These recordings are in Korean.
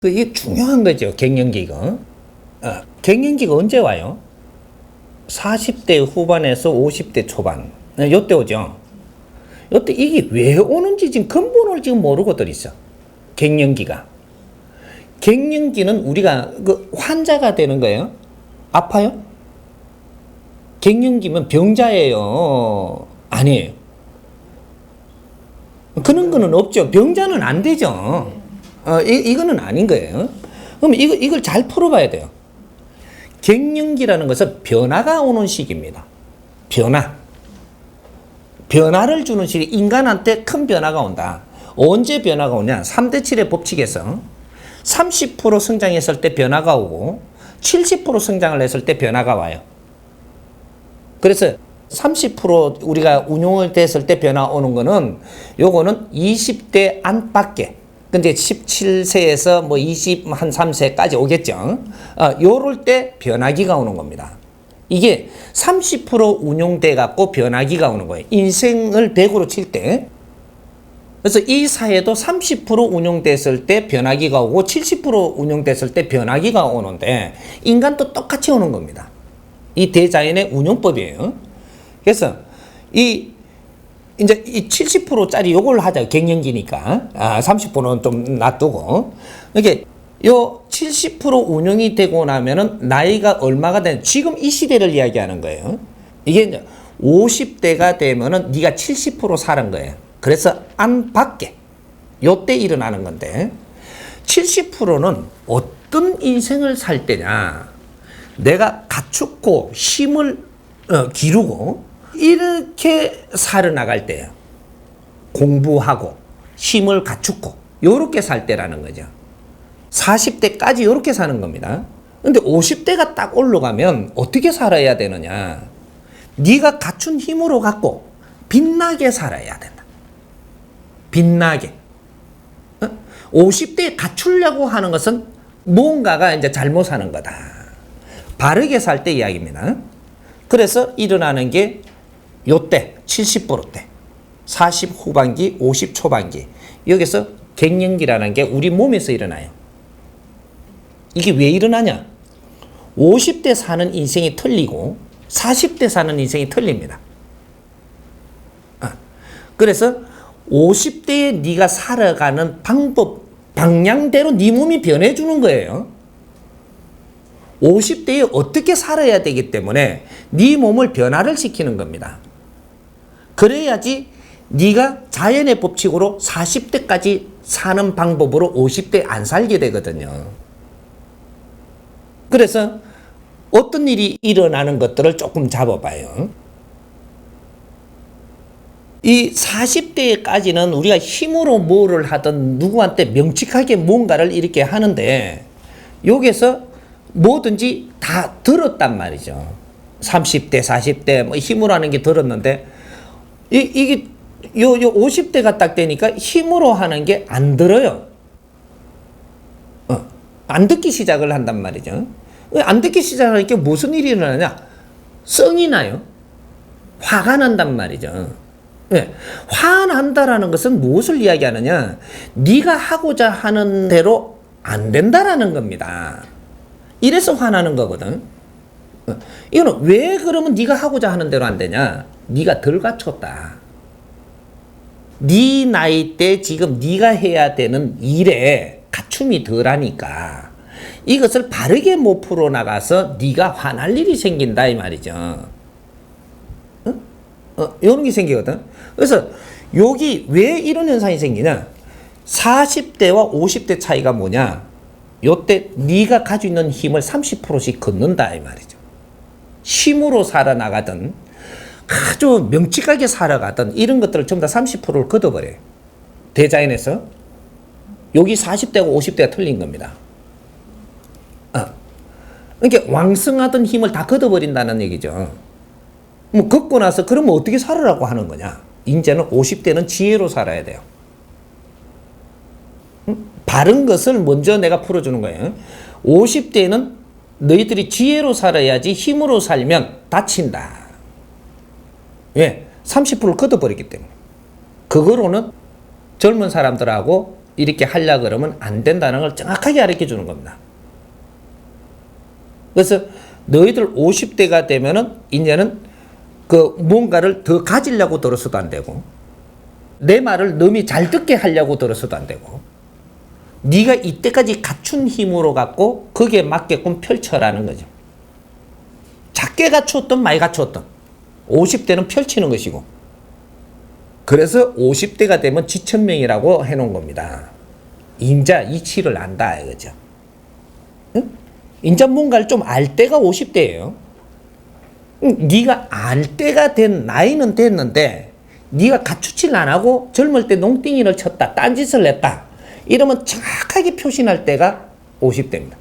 이게 중요한 거죠, 갱년기가. 갱년기가 언제 와요? 40대 후반에서 50대 초반. 요때 오죠. 요때 이게 왜 오는지 지금 근본을 지금 모르고들 있어. 갱년기가. 갱년기는 우리가 환자가 되는 거예요. 아파요? 갱년기면 병자예요. 아니에요. 그런 거는 없죠. 병자는 안 되죠. 이거는 아닌 거예요. 그럼 이걸 잘 풀어봐야 돼요. 갱년기라는 것은 변화가 오는 시기입니다. 변화를 주는 시기. 인간한테 큰 변화가 온다. 언제 변화가 오냐? 3대7의 법칙에서 30% 성장했을 때 변화가 오고 70% 성장을 했을 때 변화가 와요. 그래서 30% 우리가 운용을 됐을 때 변화 오는 거는 요거는 20대 안팎에, 근데 17세에서 뭐 23세까지 오겠죠. 요럴 때 변화기가 오는 겁니다. 이게 30% 운용돼 갖고 변화기가 오는 거예요. 인생을 100으로 칠 때. 그래서 이 사회도 30% 운용됐을 때 변화기가 오고 70% 운용됐을 때 변화기가 오는데 인간도 똑같이 오는 겁니다. 이 대자연의 운용법이에요. 그래서 이제 이 70%짜리 요걸 하자. 갱년기니까. 30%는 좀 놔두고. 이렇게 요 70% 운용이 되고 나면은 나이가 얼마가 된, 지금 이 시대를 이야기하는 거예요. 이게 이제 50대가 되면은 네가 70% 사는 거예요. 그래서 안팎에 요때 일어나는 건데 70%는 어떤 인생을 살 때냐. 내가 갖추고 힘을 기르고 이렇게 살아나갈 때예요. 공부하고 힘을 갖추고 요렇게 살 때라는 거죠. 40대까지 요렇게 사는 겁니다. 근데 50대가 딱 올라가면 어떻게 살아야 되느냐. 네가 갖춘 힘으로 갖고 빛나게 살아야 된다. 빛나게. 50대에 갖추려고 하는 것은 무언가가 이제 잘못 사는 거다. 바르게 살 때 이야기입니다. 그래서 일어나는 게 요때 70%대 40 후반기 50 초반기 여기서 갱년기라는 게 우리 몸에서 일어나요. 이게 왜 일어나냐? 50대 사는 인생이 틀리고 40대 사는 인생이 틀립니다. 그래서 50대에 네가 살아가는 방법 방향대로 네 몸이 변해주는 거예요. 50대에 어떻게 살아야 되기 때문에 네 몸을 변화를 시키는 겁니다. 그래야지 네가 자연의 법칙으로 40대까지 사는 방법으로 50대 안 살게 되거든요. 그래서 어떤 일이 일어나는 것들을 조금 잡아봐요. 이 40대까지는 우리가 힘으로 뭐를 하든 누구한테 명칭하게 뭔가를 이렇게 하는데 여기서 뭐든지 다 들었단 말이죠. 30대, 40대 뭐 힘으로 하는 게 들었는데 이게 요 50대가 딱 되니까 힘으로 하는 게 안 들어요. 안 듣기 시작을 한단 말이죠. 안 듣기 시작하니까 무슨 일이 일어나냐? 성이 나요. 화가 난단 말이죠. 왜? 화난다라는 것은 무엇을 이야기하느냐? 네가 하고자 하는 대로 안 된다라는 겁니다. 이래서 화나는 거거든. 이거는 왜 그러면 네가 하고자 하는 대로 안 되냐? 네가 덜 갖췄다. 네 나이 때 지금 네가 해야 되는 일에 갖춤이 덜하니까 이것을 바르게 못 풀어나가서 네가 화날 일이 생긴다 이 말이죠. 이런 게 생기거든. 그래서 여기 왜 이런 현상이 생기냐? 40대와 50대 차이가 뭐냐? 요때 네가 가지고 있는 힘을 30%씩 걷는다 이 말이죠. 힘으로 살아나가든 아주 명칭하게 살아가든 이런 것들을 전부 다 30%를 걷어버려요. 대자연에서. 여기 40대하고 50대가 틀린 겁니다. 그러니까 왕성하던 힘을 다 걷어버린다는 얘기죠. 뭐 걷고 나서 그러면 어떻게 살으라고 하는 거냐? 이제는 50대는 지혜로 살아야 돼요. 바른 것을 먼저 내가 풀어주는 거예요. 50대는 너희들이 지혜로 살아야지 힘으로 살면 다친다. 왜? 30%를 걷어버리기 때문에. 그거로는 젊은 사람들하고 이렇게 하려고 그러면 안 된다는 걸 정확하게 가르쳐 주는 겁니다. 그래서 너희들 50대가 되면은 이제는 그 뭔가를 더 가지려고 들어서도 안 되고, 내 말을 너무 잘 듣게 하려고 들어서도 안 되고, 네가 이때까지 갖춘 힘으로 갖고 거기에 맞게끔 펼쳐라는 거죠. 작게 갖추었든 많이 갖추었든 50대는 펼치는 것이고, 그래서 50대가 되면 지천명이라고 해놓은 겁니다. 인자 이치를 안다 이거죠. 응? 인자 뭔가를 좀 알 때가 50대예요. 네가 알 때가 된 나이는 됐는데 네가 갖추질 안 하고 젊을 때 농땡이를 쳤다, 딴짓을 냈다, 이러면 정확하게 표시날 때가 50대입니다.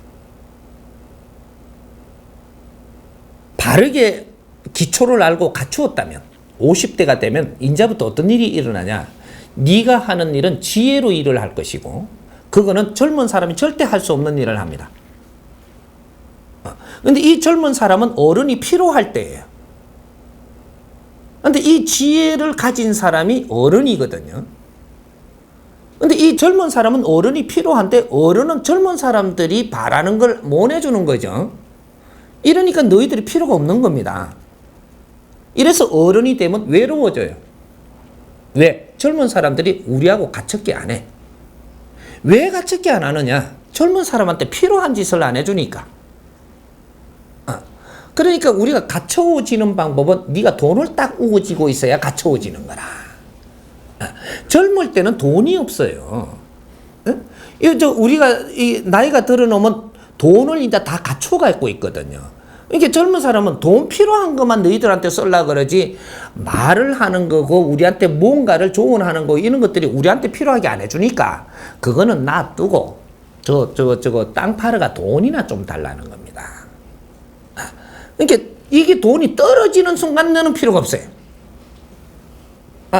바르게 기초를 알고 갖추었다면 50대가 되면 이제부터 어떤 일이 일어나냐, 네가 하는 일은 지혜로 일을 할 것이고, 그거는 젊은 사람이 절대 할 수 없는 일을 합니다. 근데 이 젊은 사람은 어른이 필요할 때예요. 근데 이 지혜를 가진 사람이 어른이거든요. 근데 이 젊은 사람은 어른이 필요한데 어른은 젊은 사람들이 바라는 걸 못 해주는 거죠. 이러니까 너희들이 필요가 없는 겁니다. 이래서 어른이 되면 외로워져요. 왜? 젊은 사람들이 우리하고 가척기 안 해. 왜 가척기 안 하느냐? 젊은 사람한테 필요한 짓을 안 해주니까. 그러니까 우리가 갖춰지는 방법은 네가 돈을 딱 우거지고 있어야 갖춰지는 거라. 젊을 때는 돈이 없어요. 우리가 나이가 들어놓으면 돈을 이제 다 갖춰갖고 있거든요. 이게 젊은 사람은 돈 필요한 것만 너희들한테 쓰려고 그러지, 말을 하는 거고 우리한테 뭔가를 조언하는 거, 이런 것들이 우리한테 필요하게 안 해주니까 그거는 놔두고 저거 땅 팔아가 돈이나 좀 달라는 겁니다. 그러니까 이게 돈이 떨어지는 순간 너는 필요가 없어요.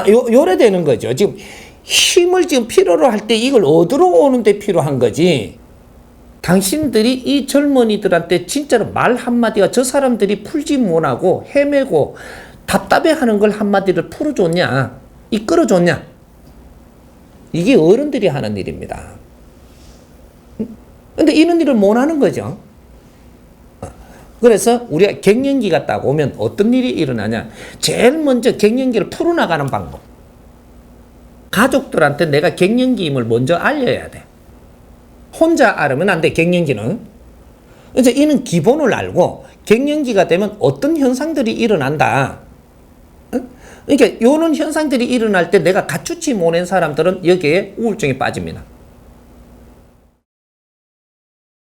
요래 되는 거죠. 지금 힘을 지금 필요로 할 때 이걸 얻으러 오는데 필요한 거지. 당신들이 이 젊은이들한테 진짜로 말 한마디가 저 사람들이 풀지 못하고 헤매고 답답해하는 걸 한마디를 풀어줬냐, 이끌어줬냐, 이게 어른들이 하는 일입니다. 근데 이런 일을 못 하는 거죠. 그래서 우리가 갱년기가 딱 오면 어떤 일이 일어나냐, 제일 먼저 갱년기를 풀어나가는 방법, 가족들한테 내가 갱년기임을 먼저 알려야 돼. 혼자 알으면 안 돼, 갱년기는. 그래서 이는 기본을 알고 갱년기가 되면 어떤 현상들이 일어난다. 그러니까 이런 현상들이 일어날 때 내가 갖추지 못한 사람들은 여기에 우울증에 빠집니다.